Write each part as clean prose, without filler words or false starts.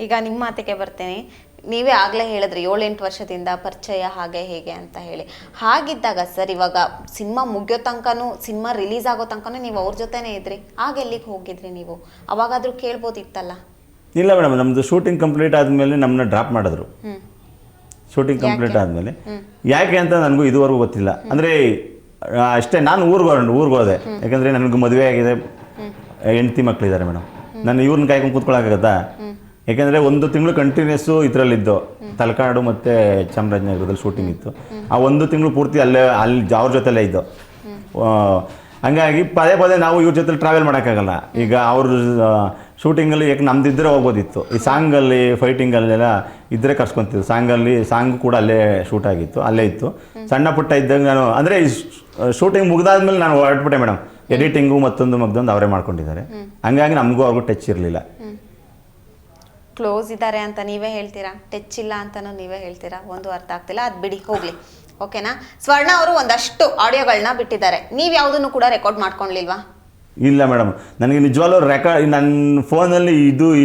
ಈಗ ನಿಮ್ಮ ಮಾತಿಗೆ ಬರ್ತೇನೆ. ನೀವೇ ಆಗಲೇ ಹೇಳಿದ್ರಿ 7-8 ವರ್ಷದಿಂದ ಪರಿಚಯ ಹಾಗೆ ಹೇಗೆ ಅಂತ ಹೇಳಿ. ಹಾಗಿದ್ದಾಗ ಸರ್ ಇವಾಗ ಸಿನಿಮಾ ಮುಗಿಯೋ ತನಕನೂ, ಸಿನಿಮಾ ರಿಲೀಸ್ ಆಗೋ ತನಕನೂ ನೀವು ಅವ್ರ ಜೊತೆನೇ ಇದ್ರಿ. ಆಗ ಎಲ್ಲಿಗೆ ಹೋಗಿದ್ರಿ ನೀವು? ಅವಾಗಾದರೂ ಕೇಳ್ಬೋದಿತ್ತಲ್ಲ. ಇಲ್ಲ ಮೇಡಮ್, ನಮ್ಮದು ಶೂಟಿಂಗ್ ಕಂಪ್ಲೀಟ್ ಆದಮೇಲೆ ನಮ್ಮನ್ನ ಡ್ರಾಪ್ ಮಾಡಿದ್ರು. ಶೂಟಿಂಗ್ ಕಂಪ್ಲೀಟ್ ಆದಮೇಲೆ ಯಾಕೆ ಅಂತ ನನಗೂ ಇದುವರೆಗೂ ಗೊತ್ತಿಲ್ಲ. ಅಂದರೆ ಅಷ್ಟೇ, ನಾನು ಊರಿಗೆ ಹೋದೆ. ಯಾಕಂದರೆ ನನಗೆ ಮದುವೆ ಆಗಿದೆ, ಹೆಂಡತಿ ಮಕ್ಕಳಿದ್ದಾರೆ ಮೇಡಮ್. ನಾನು ಇವ್ರನ್ನ ಕಾಯ್ಕೊಂಡು ಕೂತ್ಕೊಳ್ಳೋಕ್ಕಾಗತ್ತಾ? ಯಾಕೆಂದರೆ 1 ತಿಂಗಳು ಕಂಟಿನ್ಯೂಸ್ಸು ಇದರಲ್ಲಿದ್ದು, ತಲಕಾಡು ಮತ್ತು ಚಾಮರಾಜನಗರದಲ್ಲಿ ಶೂಟಿಂಗ್ ಇತ್ತು. ಆ 1 ತಿಂಗಳು ಪೂರ್ತಿ ಅಲ್ಲಿ ಅವ್ರ ಜೊತೆಲೇ ಇದ್ದು. ಹಂಗಾಗಿ ಪದೇ ನಾವು ಇವ್ರ ಜೊತೆ ಟ್ರಾವೆಲ್ ಮಾಡೋಕ್ಕಾಗಲ್ಲ. ಈಗ ಅವ್ರ ಶೂಟಿಂಗಲ್ಲಿ ಯಾಕೆ ನಮ್ದಿದ್ದರೆ ಹೋಗ್ಬೋದಿತ್ತು. ಈ ಸಾಂಗಲ್ಲಿ ಫೈಟಿಂಗಲ್ಲೆಲ್ಲ ಇದ್ದರೆ ಕರ್ಸ್ಕೊತಿದ್ದು. ಸಾಂಗು ಕೂಡ ಅಲ್ಲೇ ಶೂಟ್ ಆಗಿತ್ತು, ಅಲ್ಲೇ ಇತ್ತು. ಸಣ್ಣ ಪುಟ್ಟ ಇದ್ದಾಗ ನಾನು ಅಂದರೆ ಈ ಶೂಟಿಂಗ್ ಮುಗಿದಾದ್ಮೇಲೆ ನಾನು ಹೊರಟ್ಬಿಟ್ಟೆ ಮೇಡಮ್. ಎಡಿಟಿಂಗು ಮತ್ತೊಂದು ಅವರೇ ಮಾಡ್ಕೊಂಡಿದ್ದಾರೆ. ಹಂಗಾಗಿ ನಮಗೂ ಅವ್ರಿಗೂ ಟಚ್ ಇರಲಿಲ್ಲ. ಕ್ಲೋಸ್ ಇದ್ದಾರೆ ಅಂತ ನೀವೇ ಹೇಳ್ತೀರಾ, ಟಚ್ ಇಲ್ಲ ಅಂತಲೂ ನೀವೇ ಹೇಳ್ತೀರಾ, ಒಂದು ಅರ್ಥ ಆಗ್ತಿಲ್ಲ. ಅದು ಬಿಡಿ, ಹೋಗಲಿ. ಓಕೆನಾ? ಸ್ವರ್ಣ ಅವರು ಒಂದಷ್ಟು ಆಡಿಯೋಗಳನ್ನ ಬಿಟ್ಟಿದ್ದಾರೆ, ನೀವು ಯಾವುದನ್ನು ಕೂಡ ರೆಕಾರ್ಡ್ ಮಾಡ್ಕೊಳ್ಲಿಲ್ವಾ? ಇಲ್ಲ ಮೇಡಮ್, ನನಗೆ ನಿಜವಾಗ್ಲೂ ನನ್ನ ಫೋನಲ್ಲಿ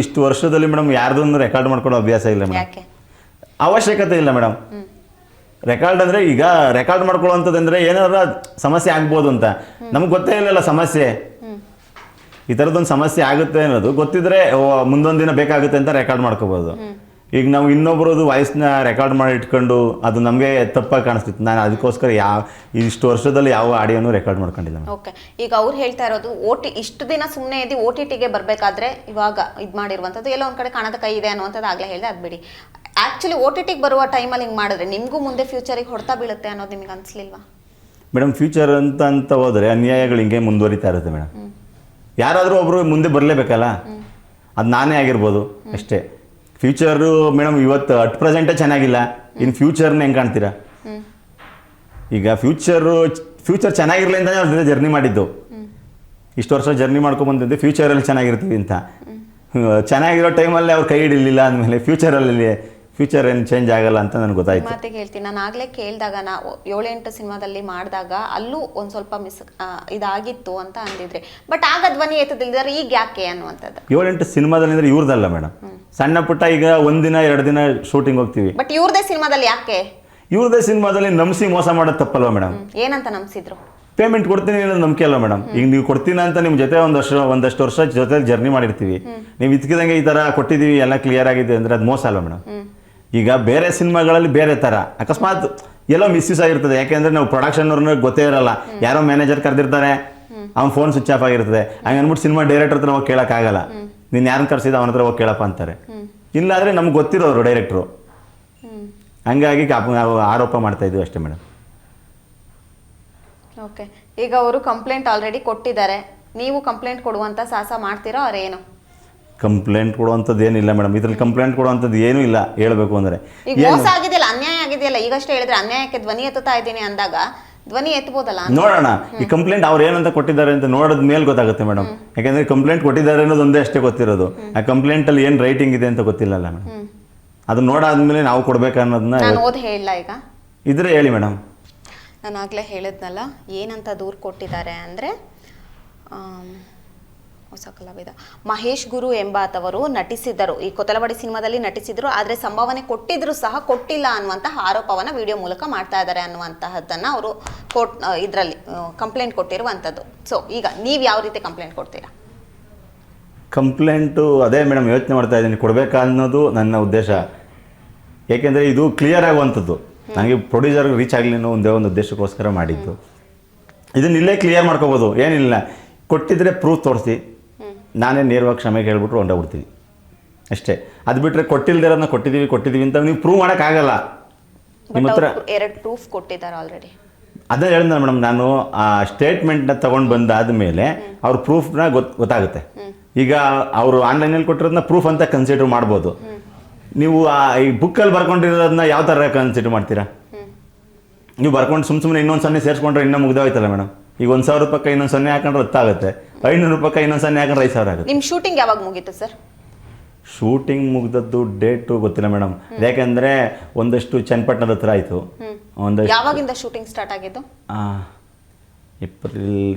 ಇಷ್ಟು ವರ್ಷದಲ್ಲಿ ಮೇಡಮ್ ಯಾರ್ದನ್ನು ರೆಕಾರ್ಡ್ ಮಾಡ್ಕೊಳ್ಳೋ ಅಭ್ಯಾಸ ಇಲ್ಲ ಮೇಡಮ್. ಯಾಕೆ? ಅವಶ್ಯಕತೆ ಇಲ್ಲ ಮೇಡಮ್. ರೆಕಾರ್ಡ್ ಅಂದರೆ ಈಗ ರೆಕಾರ್ಡ್ ಮಾಡ್ಕೊಳ್ಳೋವಂಥದ್ದಂದರೆ ಏನಾರ ಸಮಸ್ಯೆ ಆಗ್ಬೋದು ಅಂತ ನಮ್ಗೆ ಗೊತ್ತೇ ಇಲ್ಲಲ್ಲ ಸಮಸ್ಯೆ. ಈ ಥರದ್ದೊಂದು ಸಮಸ್ಯೆ ಆಗುತ್ತೆ ಅನ್ನೋದು ಗೊತ್ತಿದ್ರೆ ಮುಂದೊಂದು ದಿನ ಬೇಕಾಗುತ್ತೆ ಅಂತ ರೆಕಾರ್ಡ್ ಮಾಡ್ಕೋಬೋದು. ಈಗ ನಾವು ಇನ್ನೊಬ್ಬರದು ವಾಯ್ಸ್ನ ರೆಕಾರ್ಡ್ ಮಾಡಿ ಇಟ್ಕೊಂಡು ಅದು ನಮಗೆ ತಪ್ಪಾಗಿ ಕಾಣಿಸ್ತಿತ್ತು. ನಾನು ಅದಕ್ಕೋಸ್ಕರ ಇಷ್ಟು ವರ್ಷದಲ್ಲಿ ಯಾವ ಆಡಿಯೋನು ರೆಕಾರ್ಡ್ ಮಾಡ್ಕೊಂಡಿಲ್ಲ. ಓಕೆ, ಈಗ ಅವ್ರು ಹೇಳ್ತಾ ಇರೋದು ಇಷ್ಟು ದಿನ ಸುಮ್ಮನೆ ಇದ್ದು OTTಗೆ ಬರಬೇಕಾದ್ರೆ ಇವಾಗ ಇದು ಮಾಡಿರುವಂಥದ್ದು ಎಲ್ಲೋ ಒಂದು ಕಡೆ ಕಾಣದ ಕೈ ಇದೆ ಅನ್ನುವಂಥದ್ದು ಆಗಲೇ ಹೇಳಿದೆ. ಅದು ಬಿಡಿ. ಆ್ಯಕ್ಚುಲಿ OTTಗೆ ಬರುವ ಟೈಮಲ್ಲಿ ಹಿಂಗೆ ಮಾಡಿದ್ರೆ ನಿಮಗೂ ಮುಂದೆ ಫ್ಯೂಚರಿಗೆ ಹೊಡ್ತಾ ಬೀಳುತ್ತೆ ಅನ್ನೋದು ನಿಮಗೆ ಅನಿಸ್ಲಿಲ್ವಾ? ಮೇಡಮ್, ಫ್ಯೂಚರ್ ಅಂತ ಹೋದರೆ ಅನ್ಯಾಯಗಳು ಹಿಂಗೆ ಮುಂದುವರಿತಾ ಇರುತ್ತೆ ಮೇಡಮ್. ಯಾರಾದರೂ ಒಬ್ಬರು ಮುಂದೆ ಬರಲೇಬೇಕಲ್ಲ, ಅದು ನಾನೇ ಆಗಿರ್ಬೋದು ಅಷ್ಟೇ. ಫ್ಯೂಚರು ಮೇಡಮ್ ಇವತ್ತು ಅಟ್ ಪ್ರೆಸೆಂಟೇ ಚೆನ್ನಾಗಿಲ್ಲ, ಇನ್ನು ಫ್ಯೂಚರ್ನ ಹೆಂಗೆ ಕಾಣ್ತೀರಾ? ಈಗ ಫ್ಯೂಚರ್ ಚೆನ್ನಾಗಿರಲಿ ಅಂತಲೇ ಅವ್ರ ಜರ್ನಿ ಮಾಡಿದ್ದು. ಇಷ್ಟು ವರ್ಷ ಜರ್ನಿ ಮಾಡ್ಕೊಂಬಂದಿದ್ದೆ ಫ್ಯೂಚರಲ್ಲಿ ಚೆನ್ನಾಗಿರ್ತೀವಿ ಅಂತ. ಚೆನ್ನಾಗಿರೋ ಟೈಮಲ್ಲಿ ಅವ್ರು ಕೈ ಹಿಡಿಲಿಲ್ಲ ಅಂದಮೇಲೆ ಫ್ಯೂಚರ್ ಏನು ಚೇಂಜ್ ಆಗಲ್ಲ ಅಂತ ನನಗೆ ಗೊತ್ತಾಯ್ತು. ಮಾತಿಗೆ ಹೇಳ್ತೀನಿ, ನಾನು ಆಗಲೇ ಕೇಳಿದಾಗ 7-8 ಸಿನಿಮಾದಲ್ಲಿ ಮಾಡಿದಾಗ ಅಲ್ಲೂ ಒಂದು ಸ್ವಲ್ಪ ಇದಾಗಿತ್ತು ಅಂತ ಅಂದಿದ್ರಿ. ಬಟ್ ಆಗ ಧ್ವನಿ ಎತ್ತದಿಲ್ದಾರೆ ಈಗ ಯಾಕೆ ಅನ್ನುವಂಥದ್ದು. 7-8 ಸಿನಿಮಾದಲ್ಲಿ ಅಂದರೆ ಇವ್ರದಲ್ಲ ಮೇಡಮ್, ಸಣ್ಣ ಪುಟ್ಟ ಈಗ 1 ದಿನ 2 ದಿನ ಶೂಟಿಂಗ್ ಹೋಗ್ತೀವಿ. ಬಟ್ ಇವ್ರದೇ ಸಿನಿಮಾದಲ್ಲಿ ಯಾಕೆ? ಇವ್ರದೇ ಸಿನಿಮಾದಲ್ಲಿ ನಂಬಿಸಿ ಮೋಸ ಮಾಡೋದು ತಪ್ಪಲ್ವ ಮೇಡಮ್? ಏನಂತ ನಂಬಿಸಿದ್ರು? ಪೇಮೆಂಟ್ ಕೊಡ್ತೀನಿ ಅನ್ನೋದು ನಂಬಿಕೆ ಅಲ್ವ ಮೇಡಮ್? ಈಗ ನೀವು ಕೊಡ್ತೀನಿ ಅಂತ ನಿಮ್ಮ ಜೊತೆ ಒಂದಷ್ಟು ವರ್ಷ ಜೊತೆ ಜರ್ನಿ ಮಾಡಿರ್ತೀವಿ, ನೀವು ಇದ್ಕಿದಂಗೆ ಈ ಥರ ಕೊಟ್ಟಿದ್ದೀವಿ ಎಲ್ಲ ಕ್ಲಿಯರ್ ಆಗಿದೆ ಅಂದರೆ ಅದು ಮೋಸ ಅಲ್ವ ಮೇಡಮ್? ಈಗ ಬೇರೆ ಸಿನಿಮಾಗಳಲ್ಲಿ ಬೇರೆ ಥರ ಅಕಸ್ಮಾತ್ ಎಲ್ಲೋ ಮಿಸ್ಯೂಸ್ ಆಗಿರ್ತದೆ. ಯಾಕೆಂದರೆ ನಾವು ಪ್ರೊಡಕ್ಷನ್ನವ್ರನ್ನ ಗೊತ್ತೇ ಇರಲ್ಲ, ಯಾರೋ ಮ್ಯಾನೇಜರ್ ಕರೆದಿರ್ತಾರೆ, ಅವ್ನ ಫೋನ್ ಸ್ವಿಚ್ ಆಫ್ ಆಗಿರ್ತದೆ. ಹಂಗೆ ಅಂದ್ಬಿಟ್ಟು ಸಿನಿಮಾ ಡೈರೆಕ್ಟರ್ ಹತ್ರ ಹೋಗಿ ಕೇಳೋಕ್ಕಾಗಲ್ಲ. ನೀನು ಯಾರನ್ನ ಕರ್ಸಿದ ಅವನ ಹತ್ರ ಹೋಗಿ ಕೇಳಪ್ಪ ಅಂತಾರೆ. ಇಲ್ಲಾಂದರೆ ನಮ್ಗೆ ಗೊತ್ತಿರೋರು ಡೈರೆಕ್ಟ್ರು. ಹಂಗಾಗಿ ನಾವು ಆರೋಪ ಮಾಡ್ತಾಯಿದ್ವಿ ಅಷ್ಟೇ ಮೇಡಮ್. ಓಕೆ, ಈಗ ಅವರು ಕಂಪ್ಲೇಂಟ್ ಆಲ್ರೆಡಿ ಕೊಟ್ಟಿದ್ದಾರೆ, ನೀವು ಕಂಪ್ಲೇಂಟ್ ಕೊಡುವಂಥ ಸಾಹಸ ಮಾಡ್ತೀರಾ ಅವ್ರೇನು? ಕಂಪ್ಲೇಂಟ್ ಕೊಡುವಂಥದ್ದು ಏನಿಲ್ಲ ಮೇಡಮ್, ಇದ್ರಲ್ಲಿ ಕಂಪ್ಲೇಂಟ್ ಕೊಡುವಂಥದ್ದು ಏನೂ ಇಲ್ಲ ಹೇಳಬೇಕು ಅಂದರೆ. ಈಗ ಮೋಸ ಆಗಿದೆಯಲ್ಲ, ಅನ್ಯಾಯ ಆಗಿದೆಯಲ್ಲ, ಈಗಷ್ಟೇ ಹೇಳಿದ್ರೆ ಅನ್ಯಾಯಕ್ಕೆ ಧ್ವನಿ ಎತ್ತುತ್ತಾ ಇದ್ದೀನಿ ಅಂದಾಗ ಧ್ವನಿ ಎತ್ತಬೋದಲ್ಲ. ನೋಡೋಣ ಈ ಕಂಪ್ಲೇಂಟ್ ಅವ್ರು ಏನಂತ ಕೊಟ್ಟಿದ್ದಾರೆ ಅಂತ ನೋಡಿದ ಮೇಲೆ ಗೊತ್ತಾಗುತ್ತೆ ಮೇಡಮ್. ಯಾಕೆಂದರೆ ಕಂಪ್ಲೇಂಟ್ ಕೊಟ್ಟಿದ್ದಾರೆ ಅನ್ನೋದು ಒಂದೇ ಅಷ್ಟೇ ಗೊತ್ತಿರೋದು. ಆ ಕಂಪ್ಲೇಂಟಲ್ಲಿ ಏನು ರೈಟಿಂಗ್ ಇದೆ ಅಂತ ಗೊತ್ತಿಲ್ಲಲ್ಲ ಮೇಡಮ್. ಅದು ನೋಡಾದ್ಮೇಲೆ ನಾವು ಕೊಡ್ಬೇಕನ್ನೋದನ್ನ ನಾನು ಓದಿ ಹೇಳಲ್ಲ. ಈಗ ಇದ್ರೆ ಹೇಳಿ ಮೇಡಮ್. ನಾನು ಆಗಲೇ ಹೇಳಿದ್ನಲ್ಲ ಏನಂತ ದೂರು ಕೊಟ್ಟಿದ್ದಾರೆ ಅಂದರೆ, ಹೊಸ ಕಲಾವಿದ ಮಹೇಶ್ ಗುರು ಎಂಬಾತವರು ನಟಿಸಿದ್ದರು, ಈ ಕೊತ್ತಲವಾಡಿ ಸಿನಿಮಾದಲ್ಲಿ ನಟಿಸಿದ್ರು, ಆದರೆ ಸಂಭಾವನೆ ಕೊಟ್ಟಿದ್ರು ಸಹ ಕೊಟ್ಟಿಲ್ಲ ಅನ್ನುವಂತಹ ಆರೋಪವನ್ನು ವಿಡಿಯೋ ಮೂಲಕ ಮಾಡ್ತಾ ಇದ್ದಾರೆ ಅನ್ನುವಂತಹದ್ದನ್ನು ಅವರು ಇದರಲ್ಲಿ ಕಂಪ್ಲೇಂಟ್ ಕೊಟ್ಟಿರುವಂಥದ್ದು. ಸೊ ಈಗ ನೀವು ಯಾವ ರೀತಿ ಕಂಪ್ಲೇಂಟ್ ಕೊಡ್ತೀರಾ? ಕಂಪ್ಲೇಂಟು ಅದೇ ಮೇಡಮ್ ಯೋಚನೆ ಮಾಡ್ತಾ ಇದ್ದೀನಿ, ಕೊಡಬೇಕಾ ಅನ್ನೋದು ನನ್ನ ಉದ್ದೇಶ. ಏಕೆಂದರೆ ಇದು ಕ್ಲಿಯರ್ ಆಗುವಂಥದ್ದು, ನನಗೆ ಪ್ರೊಡ್ಯೂಸರ್ಗೆ ರೀಚ್ ಆಗಲಿ ಅನ್ನೋ ಒಂದೇ ಒಂದು ಉದ್ದೇಶಕ್ಕೋಸ್ಕರ ಮಾಡಿದ್ದು. ಇದನ್ನ ಇಲ್ಲೇ ಕ್ಲಿಯರ್ ಮಾಡ್ಕೋಬೋದು, ಏನಿಲ್ಲ. ಕೊಟ್ಟಿದ್ರೆ ಪ್ರೂಫ್ ತೋರಿಸಿ, ನಾನೇ ನೇರವಾಗಿ ಕ್ಷಮೆ ಕೇಳ್ಬಿಟ್ರು ಹೊಂಡೋಗ್ಬಿಡ್ತೀವಿ ಅಷ್ಟೇ. ಅದು ಬಿಟ್ಟರೆ ಕೊಟ್ಟಿಲ್ದಿರೋದನ್ನ ಕೊಟ್ಟಿದ್ದೀವಿ ಅಂತ ನೀವು ಪ್ರೂವ್ ಮಾಡೋಕ್ಕಾಗಲ್ಲ. ನಿಮ್ಮ ಹತ್ರ 2 ಪ್ರೂಫ್ ಕೊಟ್ಟಿದ್ದಾರೆ ಆಲ್ರೆಡಿ. ಅದೇ ಹೇಳಿದ ಮೇಡಮ್, ನಾನು ಆ ಸ್ಟೇಟ್ಮೆಂಟ್ನ ತೊಗೊಂಡು ಬಂದಾದ ಮೇಲೆ ಅವ್ರ ಪ್ರೂಫ್ನ ಗೊತ್ತಾಗುತ್ತೆ. ಈಗ ಅವರು ಆನ್ಲೈನಲ್ಲಿ ಕೊಟ್ಟಿರೋದನ್ನ ಪ್ರೂಫ್ ಅಂತ ಕನ್ಸಿಡರ್ ಮಾಡ್ಬೋದು. ನೀವು ಈ ಬುಕ್ಕಲ್ಲಿ ಬರ್ಕೊಂಡಿರೋದನ್ನ ಯಾವ ಥರ ಕನ್ಸಿಡರ್ ಮಾಡ್ತೀರಾ? ನೀವು ಬರ್ಕೊಂಡು ಸುಮ್ಮನೆ ಇನ್ನೊಂದು 0 ಸೇರಿಸ್ಕೊಂಡ್ರೆ ಇನ್ನೂ ಮುಗ್ದೋಯ್ತಲ್ಲ ಮೇಡಮ್. ಈಗ 1,000 ರೂಪಾಯಿ ಇನ್ನೊಂದು 0 ಹಾಕೊಂಡ್ರೆ 10 ಆಗುತ್ತೆ, 500 ರೂಪಾಯಿ ಇನ್ನೊಂದು 0 ಹಾಕೊಂಡ್ರೆ 5,000 ಆಗುತ್ತೆ. ನಿಮ್ಮ ಶೂಟಿಂಗ್ ಯಾವಾಗ ಮುಗೀತು ಸರ್? ಶೂಟಿಂಗ್ ಮುಗ್ದದ್ದು ಡೇಟು ಗೊತ್ತಿಲ್ಲ ಮೇಡಮ್, ಯಾಕೆಂದರೆ ಒಂದಷ್ಟು ಚನ್ನಪಟ್ಟಣದ ಹತ್ರ ಆಯಿತು. ಒಂದಷ್ಟು ಯಾವಾಗಿಂದ ಶೂಟಿಂಗ್ ಸ್ಟಾರ್ಟ್ ಆಗಿದ್ದು?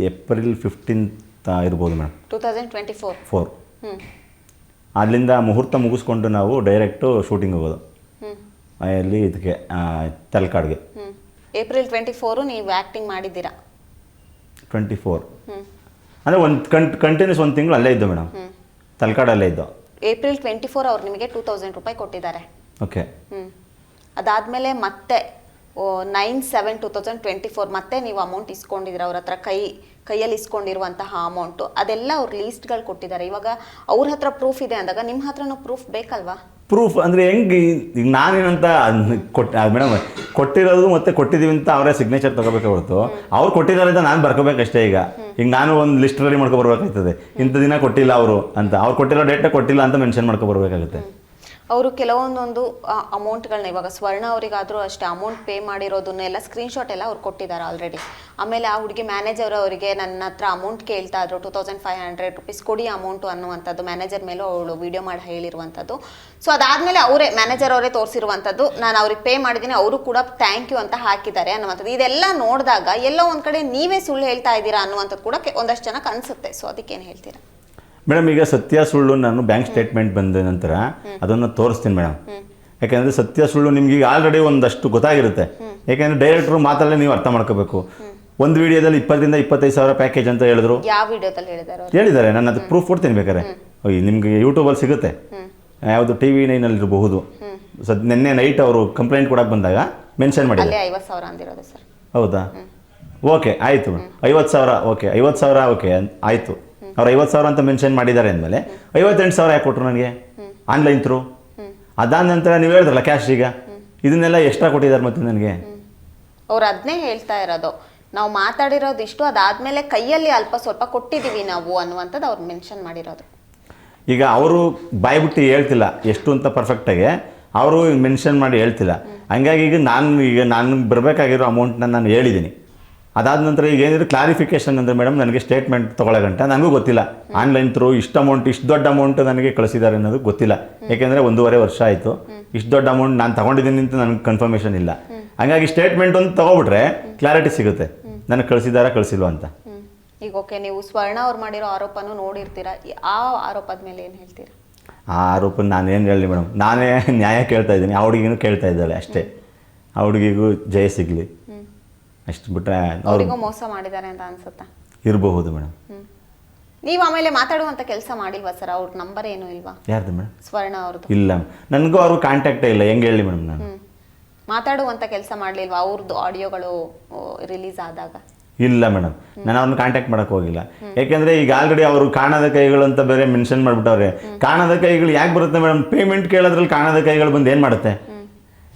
ಏಪ್ರಿಲ್ 15th ಇರ್ಬೋದು ಮೇಡಮ್, 2024. ಅಲ್ಲಿಂದ ಮುಹೂರ್ತ ಮುಗಿಸ್ಕೊಂಡು ನಾವು ಡೈರೆಕ್ಟು ಶೂಟಿಂಗ್ ಹೋಗೋದು ಎಲ್ಲಿ ಇದಕ್ಕೆ ತಲಕಾಡ್ಗೆ. ಏಪ್ರಿಲ್ 24 ನೀವು ಆ್ಯಕ್ಟಿಂಗ್ ಮಾಡಿದ್ದೀರಾ? 24 ಅಂದರೆ ಒಂದು ಕಂಟಿನ್ಯೂಸ್ 1 ತಿಂಗಳು ಅಲ್ಲೇ ಇದ್ದು ಮೇಡಮ್, ತಲಕಾಡಲ್ಲೇ ಇದ್ದು. ಏಪ್ರಿಲ್ 24 ಅವ್ರು ನಿಮಗೆ 2000 ರೂಪಾಯಿ ಕೊಟ್ಟಿದ್ದಾರೆ. ಓಕೆ. ಅದಾದಮೇಲೆ ಮತ್ತೆ 9/7/2024 ಮತ್ತೆ ನೀವು ಅಮೌಂಟ್ ಇಸ್ಕೊಂಡಿದ್ದೀರ ಅವ್ರ ಹತ್ರ, ಕೈಯಲ್ಲಿ ಇಸ್ಕೊಂಡಿರುವಂತಹ ಅಮೌಂಟು ಅದೆಲ್ಲ ಅವ್ರು ಲೀಸ್ಟ್ಗಳು ಕೊಟ್ಟಿದ್ದಾರೆ. ಇವಾಗ ಅವ್ರ ಹತ್ರ ಪ್ರೂಫ್ ಇದೆ ಅಂದಾಗ ನಿಮ್ಮ ಹತ್ರನೂ ಪ್ರೂಫ್ ಬೇಕಲ್ವಾ? ಪ್ರೂಫ್ ಅಂದರೆ ಹೆಂಗೆ, ಈಗ ನಾನೇನಂತ ಮೇಡಮ್ ಕೊಟ್ಟಿರೋದು ಮತ್ತು ಕೊಟ್ಟಿದ್ದೀವಿ ಅಂತ ಅವರೇ ಸಿಗ್ನೇಚರ್ ತೊಗೋಬೇಕೆ ಹೊರತು ಅವ್ರು ಕೊಟ್ಟಿದ್ದಾರೆ ಅಂತ ನಾನು ಬರ್ಕೋಬೇಕಷ್ಟೇ. ಈಗ ನಾನು ಒಂದು ಲಿಸ್ಟ್ ರೆಡಿ ಮಾಡ್ಕೊಬರ್ಬೇಕಾಗ್ತದೆ, ಇಂಥ ದಿನ ಕೊಟ್ಟಿಲ್ಲ ಅವರು ಅಂತ, ಅವ್ರು ಕೊಟ್ಟಿರೋ ಡೇಟ್ನ ಕೊಟ್ಟಿಲ್ಲ ಅಂತ ಮೆನ್ಷನ್ ಮಾಡ್ಕೊಬರ್ಬೇಕಾಗುತ್ತೆ. ಅವರು ಕೆಲವೊಂದೊಂದು ಅಮೌಂಟ್ಗಳನ್ನ, ಇವಾಗ ಸ್ವರ್ಣ ಅವರಿಗಾದರೂ ಅಷ್ಟೇ ಅಮೌಂಟ್ ಪೇ ಮಾಡಿರೋದನ್ನೆಲ್ಲ ಸ್ಕ್ರೀನ್ಶಾಟ್ ಎಲ್ಲ ಅವ್ರು ಕೊಟ್ಟಿದ್ದಾರೆ ಆಲ್ರೆಡಿ. ಆಮೇಲೆ ಆ ಹುಡುಗಿ ಮ್ಯಾನೇಜರ್ ಅವರಿಗೆ ನನ್ನ ಹತ್ರ ಅಮೌಂಟ್ ಕೇಳ್ತಾ ಇದ್ರು, 2500 ರೂಪೀಸ್ ಕೊಡಿ ಅಮೌಂಟು ಅನ್ನುವಂಥದ್ದು ಮ್ಯಾನೇಜರ್ ಮೇಲೂ ಅವಳು ವಿಡಿಯೋ ಮಾಡಿ ಹೇಳಿರುವಂಥದ್ದು. ಸೊ ಅದಾದಮೇಲೆ ಅವರೇ ಮ್ಯಾನೇಜರ್ ಅವರೇ ತೋರಿಸಿರುವಂಥದ್ದು, ನಾನು ಅವ್ರಿಗೆ ಪೇ ಮಾಡಿದ್ದೀನಿ, ಅವರು ಕೂಡ ಥ್ಯಾಂಕ್ ಯು ಅಂತ ಹಾಕಿದ್ದಾರೆ ಅನ್ನುವಂಥದ್ದು. ಇದೆಲ್ಲ ನೋಡಿದಾಗ ಎಲ್ಲೋ ಒಂದು ಕಡೆ ನೀವೇ ಸುಳ್ಳು ಹೇಳ್ತಾ ಇದ್ದೀರಾ ಅನ್ನುವಂಥದ್ದು ಕೂಡ ಒಂದಷ್ಟು ಜನಕ್ಕೆ ಅನಿಸುತ್ತೆ. ಸೊ ಅದಕ್ಕೇನು ಹೇಳ್ತೀರಾ ಮೇಡಮ್? ಈಗ ಸತ್ಯ ಸುಳ್ಳು ನಾನು ಬ್ಯಾಂಕ್ ಸ್ಟೇಟ್ಮೆಂಟ್ ಬಂದ ನಂತರ ಅದನ್ನು ತೋರಿಸ್ತೀನಿ ಮೇಡಮ್. ಯಾಕೆಂದರೆ ಸತ್ಯ ಸುಳ್ಳು ನಿಮ್ಗೆ ಈಗ ಆಲ್ರೆಡಿ ಒಂದಷ್ಟು ಗೊತ್ತಾಗಿರುತ್ತೆ. ಯಾಕೆಂದರೆ ಡೈರೆಕ್ಟ್ರು ಮಾತಲ್ಲೇ ನೀವು ಅರ್ಥ ಮಾಡ್ಕೋಬೇಕು. ಒಂದು ವಿಡಿಯೋದಲ್ಲಿ 20,000-25,000 ಪ್ಯಾಕೇಜ್ ಅಂತ ಹೇಳಿದ್ರು. ಯಾವ ವಿಡಿಯೋದಲ್ಲಿ ಹೇಳಿದ್ದಾರೆ, ನಾನು ಅದಕ್ಕೆ ಪ್ರೂಫ್ ಕೊಡ್ತೀನಿ ಬೇಕಾರೆ, ನಿಮ್ಗೆ ಯೂಟ್ಯೂಬಲ್ಲಿ ಸಿಗುತ್ತೆ, ಯಾವುದು TV9 ಇರಬಹುದು. ನಿನ್ನೆ ನೈಟ್ ಅವರು ಕಂಪ್ಲೇಂಟ್ ಕೊಡಕ್ಕೆ ಬಂದಾಗ ಮೆನ್ಷನ್ ಮಾಡಿದ್ದಾರೆ 50,000 ಅಂದಿರೋದು ಸರ್. ಹೌದಾ? ಓಕೆ ಆಯಿತು. 50,000 ಓಕೆ, 50,000 ಓಕೆ ಆಯಿತು. ಅವ್ರು 50,000 ಅಂತ ಮೆನ್ಷನ್ ಮಾಡಿದ್ದಾರೆ ಅಂದಮೇಲೆ 58,000 ಯಾಕೆ ಕೊಟ್ಟರು ನನಗೆ ಆನ್ಲೈನ್ ಥ್ರೂ? ಅದಾದ ನಂತರ ನೀವು ಹೇಳಿದ್ರಲ್ಲ ಕ್ಯಾಶ್, ಈಗ ಇದನ್ನೆಲ್ಲ ಎಕ್ಸ್ಟ್ರಾ ಕೊಟ್ಟಿದ್ದಾರೆ ಮತ್ತೆ ನನಗೆ. ಅವ್ರು ಅದನ್ನೇ ಹೇಳ್ತಾ ಇರೋದು, ನಾವು ಮಾತಾಡಿರೋದು ಇಷ್ಟು, ಅದಾದಮೇಲೆ ಕೈಯಲ್ಲಿ ಅಲ್ಪ ಸ್ವಲ್ಪ ಕೊಟ್ಟಿದ್ದೀವಿ ನಾವು ಅನ್ನುವಂಥದ್ದು ಅವ್ರು ಮೆನ್ಷನ್ ಮಾಡಿರೋದು. ಈಗ ಅವರು ಬಾಯ್ಬಿಟ್ಟು ಹೇಳ್ತಿಲ್ಲ ಎಷ್ಟು ಅಂತ ಪರ್ಫೆಕ್ಟಾಗಿ, ಅವರು ಮೆನ್ಷನ್ ಮಾಡಿ ಹೇಳ್ತಿಲ್ಲ. ಹಂಗಾಗಿ ಈಗ ನಾನು ಬರಬೇಕಾಗಿರೋ ಅಮೌಂಟ್ನ ನಾನು ಹೇಳಿದ್ದೀನಿ. ಅದಾದ ನಂತರ ಈಗ ಏನಿದ್ರು ಕ್ಲಾರಿಫಿಕೇಷನ್ ಅಂದರೆ ಮೇಡಮ್, ನನಗೆ ಸ್ಟೇಟ್ಮೆಂಟ್ ತೊಗೊಳಗಂಟ ನನಗೂ ಗೊತ್ತಿಲ್ಲ ಆನ್ಲೈನ್ ಥ್ರೂ ಇಷ್ಟು ಅಮೌಂಟ್, ಇಷ್ಟು ದೊಡ್ಡ ಅಮೌಂಟ್ ನನಗೆ ಕಳಿಸಿದ್ದಾರೆ ಅನ್ನೋದು ಗೊತ್ತಿಲ್ಲ. ಯಾಕೆಂದರೆ 1.5 ವರ್ಷ ಆಯಿತು, ಇಷ್ಟು ದೊಡ್ಡ ಅಮೌಂಟ್ ನಾನು ತೊಗೊಂಡಿದ್ದೀನಿ ಅಂತ ನನಗೆ ಕನ್ಫರ್ಮೇಷನ್ ಇಲ್ಲ. ಹಂಗಾಗಿ ಸ್ಟೇಟ್ಮೆಂಟ್ ಒಂದು ತೊಗೊಬಿಟ್ರೆ ಕ್ಲಾರಿಟಿ ಸಿಗುತ್ತೆ ನನಗೆ ಕಳಿಸಿದಾರಾ ಕಳಿಸಿಲ್ವ ಅಂತ. ಈಗ ಓಕೆ, ನೀವು ಸ್ವರ್ಣ ಅವ್ರು ಮಾಡಿರೋ ಆರೋಪನೂ ನೋಡಿರ್ತೀರಾ, ಆ ಆರೋಪದ ಮೇಲೆ ಏನು ಹೇಳ್ತೀರಾ? ಆ ಆರೋಪ ನಾನು ಏನು ಹೇಳಲಿ ಮೇಡಮ್, ನಾನೇ ನ್ಯಾಯ ಕೇಳ್ತಾ ಇದ್ದೀನಿ, ಆ ಹುಡುಗಿನೂ ಕೇಳ್ತಾ ಇದ್ದಾಳೆ ಅಷ್ಟೇ. ಆ ಹುಡುಗಿಗೂ ಜಯ ಸಿಗಲಿ ಅಷ್ಟು ಬಿಟ್ಟರೆ. ಅವರಿಗೂ ಮೋಸ ಮಾಡಿದ್ದಾರೆ ಅಂತ ಅನ್ಸುತ್ತಾ? ಇರಬಹುದು ಮೇಡಮ್. ನೀವು ಆಮೇಲೆ ಮಾತಾಡುವಂಥ ಕೆಲಸ ಮಾಡಿಲ್ವಾ ಸರ್? ಅವ್ರ ನಂಬರ್ ಏನೂ ಇಲ್ವಾ? ಯಾರ್ದು ಮೇಡಮ್? ಸ್ವರ್ಣ ಅವ್ರದ್ದು ಇಲ್ಲ, ನನಗೂ ಅವ್ರ ಕಾಂಟ್ಯಾಕ್ಟೇ ಇಲ್ಲ. ಹೆಂಗೆ ಹೇಳಿ ಮೇಡಮ್? ನಾನು ಮಾತಾಡುವಂಥ ಕೆಲಸ ಮಾಡಲಿಲ್ವಾ ಅವ್ರದ್ದು ಆಡಿಯೋಗಳು ರಿಲೀಸ್ ಆದಾಗ? ಇಲ್ಲ ಮೇಡಮ್, ನಾನು ಅವ್ರನ್ನ ಕಾಂಟ್ಯಾಕ್ಟ್ ಮಾಡೋಕ್ಕೆ ಹೋಗಿಲ್ಲ. ಯಾಕೆಂದರೆ ಈಗ ಆಲ್ರೆಡಿ ಅವರು ಕಾಣದ ಕೈಗಳು ಅಂತ ಬೇರೆ ಮೆನ್ಷನ್ ಮಾಡಿಬಿಟ್ಟವ್ರೆ. ಕಾಣದ ಕೈಗಳು ಯಾಕೆ ಬರುತ್ತೆ ಮೇಡಮ್? ಪೇಮೆಂಟ್ ಕೇಳೋದ್ರಲ್ಲಿ ಕಾಣದ ಕೈಗಳು ಬಂದು ಏನು ಮಾಡುತ್ತೆ?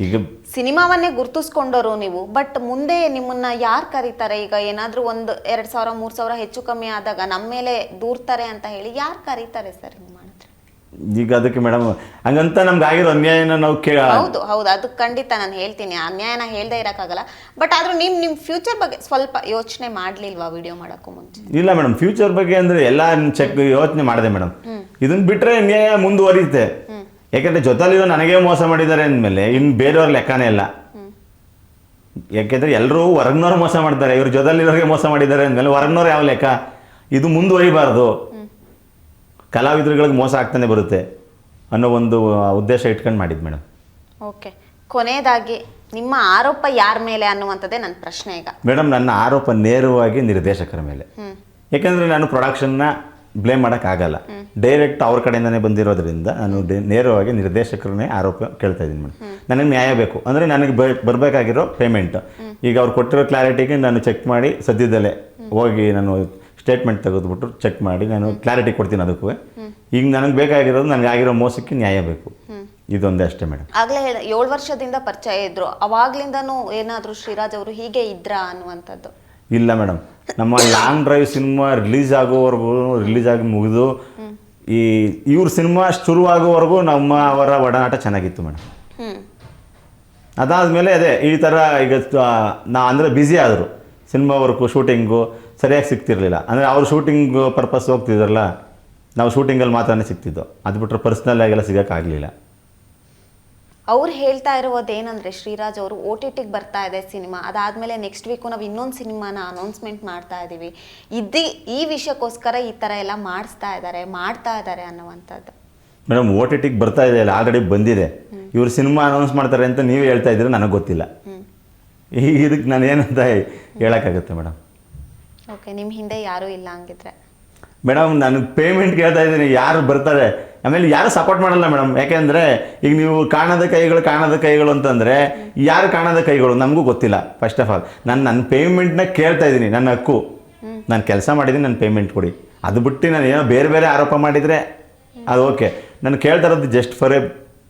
ಈಗ ಸಿನಿಮಾವನ್ನೇ ಗುರ್ತಿಸ್ಕೊಂಡವರು ನೀವು, ಬಟ್ ಮುಂದೆ ನಿಮ್ಮನ್ನ ಯಾರು ಕರೀತಾರೆ? ಈಗ ಏನಾದರೂ 1,000-2,000-3,000 ಹೆಚ್ಚು ಕಮ್ಮಿ ಆದಾಗ ನಮ್ಮ ಮೇಲೆ ದೂರ್ತಾರೆ ಅಂತ ಹೇಳಿ ಯಾರು ಕರೀತಾರೆ ಸರ್ ಹಿಂಗೆ ಮಾಡಿದ್ರೆ? ಈಗ ಅದಕ್ಕೆ ಮೇಡಮ್ ಹಂಗಂತ ನಮ್ಗೆ ಆಗಿರೋ ಅನ್ಯಾಯನ ನಾವು ಹೌದು ಅದು ಖಂಡಿತ ನಾನು ಹೇಳ್ತೀನಿ, ಅನ್ಯಾಯನ ಹೇಳ್ದೆ ಇರೋಕ್ಕಾಗಲ್ಲ. ಬಟ್ ಆದರೂ ನಿಮ್ಮ ಫ್ಯೂಚರ್ ಬಗ್ಗೆ ಸ್ವಲ್ಪ ಯೋಚನೆ ಮಾಡಲಿಲ್ವಾ ವಿಡಿಯೋ ಮಾಡೋಕ್ಕೂ ಮುಂಚೆ? ಇಲ್ಲ ಮೇಡಮ್, ಫ್ಯೂಚರ್ ಬಗ್ಗೆ ಅಂದರೆ ಎಲ್ಲ ಯೋಚನೆ ಮಾಡಿದೆ ಮೇಡಮ್. ಇದನ್ನ ಬಿಟ್ಟರೆ ನ್ಯಾಯ ಮುಂದುವರಿಯುತ್ತೆ. ಯಾಕೆಂದರೆ ಜೊತೆಲಿರೋ ನನಗೇ ಮೋಸ ಮಾಡಿದ್ದಾರೆ ಅಂದಮೇಲೆ ಇನ್ನು ಬೇರೆಯವ್ರ ಲೆಕ್ಕನೇ ಇಲ್ಲ. ಯಾಕೆಂದರೆ ಎಲ್ಲರೂ ಹೊರಗ್ನವ್ರು ಮೋಸ ಮಾಡ್ತಾರೆ, ಇವ್ರ ಜೊತೆಲಿರೋರಿಗೆ ಮೋಸ ಮಾಡಿದ್ದಾರೆ ಅಂದಮೇಲೆ ಹೊರಗ್ನವ್ರು ಯಾವ ಲೆಕ್ಕ? ಇದು ಮುಂದುವರಿಬಾರ್ದು, ಕಲಾವಿದರುಗಳಿಗೆ ಮೋಸ ಆಗ್ತಾನೆ ಬರುತ್ತೆ ಅನ್ನೋ ಒಂದು ಉದ್ದೇಶ ಇಟ್ಕೊಂಡು ಮಾಡಿದ್ದು ಮೇಡಮ್. ಓಕೆ, ಕೊನೆಯದಾಗಿ ನಿಮ್ಮ ಆರೋಪ ಯಾರ ಮೇಲೆ ಅನ್ನುವಂಥದ್ದೇ ನನ್ನ ಪ್ರಶ್ನೆ. ಈಗ ಮೇಡಮ್, ನನ್ನ ಆರೋಪ ನೇರವಾಗಿ ನಿರ್ದೇಶಕರ ಮೇಲೆ. ಯಾಕೆಂದರೆ ನಾನು ಪ್ರೊಡಕ್ಷನ್ನ ಬ್ಲೇಮ್ ಮಾಡೋಕ್ಕಾಗಲ್ಲ, ಡೈರೆಕ್ಟ್ ಅವ್ರ ಕಡೆಯಿಂದನೇ ಬಂದಿರೋದ್ರಿಂದ ನಾನು ನೇರವಾಗಿ ನಿರ್ದೇಶಕರನ್ನೇ ಆರೋಪ ಕೇಳ್ತಾ ಇದ್ದೀನಿ ಮೇಡಮ್. ನನಗೆ ನ್ಯಾಯ ಬೇಕು ಅಂದರೆ ನನಗೆ ಬರಬೇಕಾಗಿರೋ ಪೇಮೆಂಟ್ ಈಗ ಅವ್ರು ಕೊಟ್ಟಿರೋ ಕ್ಲಾರಿಟಿಗೆ ನಾನು ಚೆಕ್ ಮಾಡಿ ಸದ್ಯದಲ್ಲೇ ಹೋಗಿ ನಾನು ಸ್ಟೇಟ್ಮೆಂಟ್ ತೆಗೆದುಬಿಟ್ಟು ಚೆಕ್ ಮಾಡಿ ನಾನು ಕ್ಲಾರಿಟಿ ಕೊಡ್ತೀನಿ ಅದಕ್ಕೂ. ಈಗ ನನಗೆ ಬೇಕಾಗಿರೋದು ನನಗೆ ಆಗಿರೋ ಮೋಸಕ್ಕೆ ನ್ಯಾಯ ಬೇಕು, ಇದೊಂದೇ ಅಷ್ಟೇ ಮೇಡಮ್. ಆಗಲೇ 7 ವರ್ಷದಿಂದ ಪರಿಚಯ ಇದ್ರು, ಅವಾಗ್ಲಿಂದನೂ ಏನಾದರೂ ಶ್ರೀರಾಜ್ ಅವರು ಹೀಗೆ ಇದ್ರಾ ಅನ್ನುವಂಥದ್ದು? ಇಲ್ಲ ಮೇಡಮ್, ನಮ್ಮ ಲಾಂಗ್ ಡ್ರೈವ್ ಸಿನಿಮಾ ರಿಲೀಸ್ ಆಗಿ ಮುಗಿದು ಈ ಇವ್ರ ಸಿನಿಮಾ ಶುರುವಾಗೋವರೆಗೂ ಅವರ ಒಡನಾಟ ಚೆನ್ನಾಗಿತ್ತು ಮೇಡಮ್. ಅದಾದಮೇಲೆ ಈ ಥರ ಈಗ ಅಂದರೆ ಬ್ಯುಸಿ ಆದರು, ಸಿನಿಮಾ ವರ್ಕು ಶೂಟಿಂಗು ಸರಿಯಾಗಿ ಸಿಗ್ತಿರ್ಲಿಲ್ಲ. ಅಂದರೆ ಅವ್ರು ಶೂಟಿಂಗ್ ಪರ್ಪಸ್ ಹೋಗ್ತಿದ್ರಲ್ಲ, ನಾವು ಶೂಟಿಂಗಲ್ಲಿ ಮಾತ್ರನೇ ಸಿಗ್ತಿದ್ದೋ, ಅದು ಬಿಟ್ಟರೆ ಪರ್ಸ್ನಲ್ ಆಗೆಲ್ಲ ಸಿಗೋಕ್ಕಾಗಲಿಲ್ಲ. ಅವ್ರು ಹೇಳ್ತಾ ಇರೋದೇನಂದರೆ ಶ್ರೀರಾಜ್ ಅವರು OTTಗೆ ಬರ್ತಾ ಇದೆ ಸಿನಿಮಾ, ಅದಾದಮೇಲೆ ನೆಕ್ಸ್ಟ್ ವೀಕು ನಾವು ಇನ್ನೊಂದು ಸಿನಿಮಾನ ಅನೌನ್ಸ್ಮೆಂಟ್ ಮಾಡ್ತಾ ಇದ್ದೀವಿ, ಈ ವಿಷಯಕ್ಕೋಸ್ಕರ ಈ ಥರ ಎಲ್ಲ ಮಾಡ್ತಾ ಇದ್ದಾರೆ ಅನ್ನುವಂಥದ್ದು. ಮೇಡಮ್ ಓ ಟಿ ಟಿಗೆ ಬರ್ತಾ ಇದೆ ಅಲ್ಲ, ಆಲ್ರೆಡಿ ಬಂದಿದೆ. ಇವರು ಸಿನಿಮಾ ಅನೌನ್ಸ್ ಮಾಡ್ತಾರೆ ಅಂತ ನೀವೇ ಹೇಳ್ತಾ ಇದ್ದೀರ, ನನಗೆ ಗೊತ್ತಿಲ್ಲ. ಇದಕ್ಕೆ ನಾನು ಏನಂತ ಹೇಳೋಕ್ಕಾಗುತ್ತೆ ಮೇಡಮ್? ಓಕೆ, ನಿಮ್ಮ ಹಿಂದೆ ಯಾರೂ ಇಲ್ಲ ಹಂಗಿದ್ರೆ? ಮೇಡಮ್ ನಾನು ಪೇಮೆಂಟ್ ಕೇಳ್ತಾ ಇದ್ದೀನಿ, ಯಾರು ಬರ್ತಾರೆ? ಆಮೇಲೆ ಯಾರು ಸಪೋರ್ಟ್ ಮಾಡಲ್ಲ ಮೇಡಮ್. ಯಾಕೆಂದರೆ ಈಗ ನೀವು ಕಾಣದ ಕೈಗಳು ಅಂತಂದರೆ ಯಾರು ಕಾಣದ ಕೈಗಳು ನಮಗೂ ಗೊತ್ತಿಲ್ಲ. ಫಸ್ಟ್ ಆಫ್ ಆಲ್ ನನ್ನ ಪೇಮೆಂಟ್ನ ಕೇಳ್ತಾ ಇದ್ದೀನಿ, ನನ್ನ ಹಕ್ಕು. ನಾನು ಕೆಲಸ ಮಾಡಿದ್ದೀನಿ, ನನ್ನ ಪೇಮೆಂಟ್ ಕೊಡಿ. ಅದು ಬಿಟ್ಟು ನಾನು ಏನೋ ಬೇರೆ ಆರೋಪ ಮಾಡಿದರೆ ಅದು ಓಕೆ. ನಾನು ಕೇಳ್ತಾ ಇರೋದು ಜಸ್ಟ್ ಫಾರ್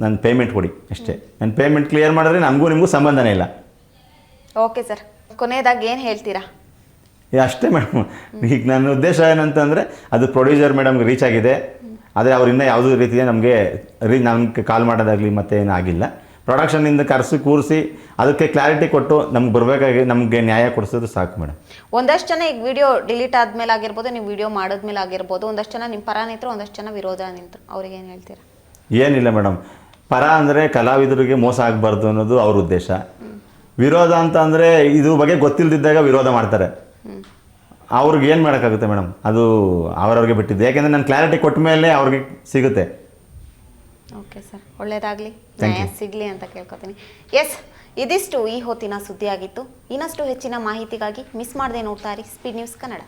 ನನ್ನ ಪೇಮೆಂಟ್ ಕೊಡಿ ಅಷ್ಟೇ. ನನ್ನ ಪೇಮೆಂಟ್ ಕ್ಲಿಯರ್ ಮಾಡಿದ್ರೆ ನಮಗೂ ನಿಮಗೂ ಸಂಬಂಧನೇ ಇಲ್ಲ. ಓಕೆ ಸರ್, ಕೊನೆಯದಾಗಿ ಏನು ಹೇಳ್ತೀರಾ? ಅಷ್ಟೇ ಮೇಡಮ್. ಈಗ ನನ್ನ ಉದ್ದೇಶ ಏನಂತಂದರೆ ಅದು ಪ್ರೊಡ್ಯೂಸರ್ ಮೇಡಮ್ಗೆ ರೀಚ್ ಆಗಿದೆ. ಆದರೆ ಅವ್ರು ಇನ್ನೂ ಯಾವುದೇ ರೀತಿಯ ನಮಗೆ ನಮ್ಗೆ ಕಾಲ್ ಮಾಡೋದಾಗಲಿ ಮತ್ತೆ ಏನೂ ಆಗಿಲ್ಲ. ಪ್ರೊಡಕ್ಷನ್ನಿಂದ ಕೂರಿಸಿ ಅದಕ್ಕೆ ಕ್ಲಾರಿಟಿ ಕೊಟ್ಟು ನಮ್ಗೆ ಬರಬೇಕಾಗಿ ನಮಗೆ ನ್ಯಾಯ ಕೊಡಿಸೋದು ಸಾಕು ಮೇಡಮ್. ಒಂದಷ್ಟು ಜನ ಈಗ ವಿಡಿಯೋ ಡಿಲೀಟ್ ಆದಮೇಲೆ ಆಗಿರ್ಬೋದು, ನೀವು ವಿಡಿಯೋ ಮಾಡಿದ್ಮೇಲೆ ಆಗಿರ್ಬೋದು, ಒಂದಷ್ಟು ಜನ ನಿಮ್ಮ ಪರ ನಿಂತರು, ಒಂದಷ್ಟು ಜನ ವಿರೋಧ ನಿಂತರು. ಅವ್ರಿಗೆ ಏನು ಹೇಳ್ತೀರಾ? ಏನಿಲ್ಲ ಮೇಡಮ್, ಪರ ಅಂದರೆ ಕಲಾವಿದರಿಗೆ ಮೋಸ ಆಗಬಾರ್ದು ಅನ್ನೋದು ಅವ್ರ ಉದ್ದೇಶ. ವಿರೋಧ ಅಂತ ಅಂದರೆ ಇದ್ರ ಬಗ್ಗೆ ಗೊತ್ತಿಲ್ಲದಿದ್ದಾಗ ವಿರೋಧ ಮಾಡ್ತಾರೆ. ಅವ್ರಿಗೆ ಏನು ಮಾಡೋಕ್ಕಾಗುತ್ತೆ ಮೇಡಮ್? ಅದು ಅವ್ರವ್ರಿಗೆ ಬಿಟ್ಟಿದ್ದು. ಯಾಕೆಂದರೆ ನಾನು ಕ್ಲಾರಿಟಿ ಕೊಟ್ಟ ಮೇಲೆ ಅವ್ರಿಗೆ ಸಿಗುತ್ತೆ. ಓಕೆ ಸರ್, ಒಳ್ಳೆಯದಾಗಲಿ, ನ್ಯಾಯ ಸಿಗಲಿ ಅಂತ ಕೇಳ್ಕೊತೀನಿ. ಎಸ್, ಇದಿಷ್ಟು ಈ ಹೊತ್ತಿನ ಸುದ್ದಿಯಾಗಿತ್ತು. ಇನ್ನಷ್ಟು ಹೆಚ್ಚಿನ ಮಾಹಿತಿಗಾಗಿ ಮಿಸ್ ಮಾಡದೆ ನೋಡ್ತಾ ಇರಿ ಸ್ಪೀಡ್ ನ್ಯೂಸ್ ಕನ್ನಡ.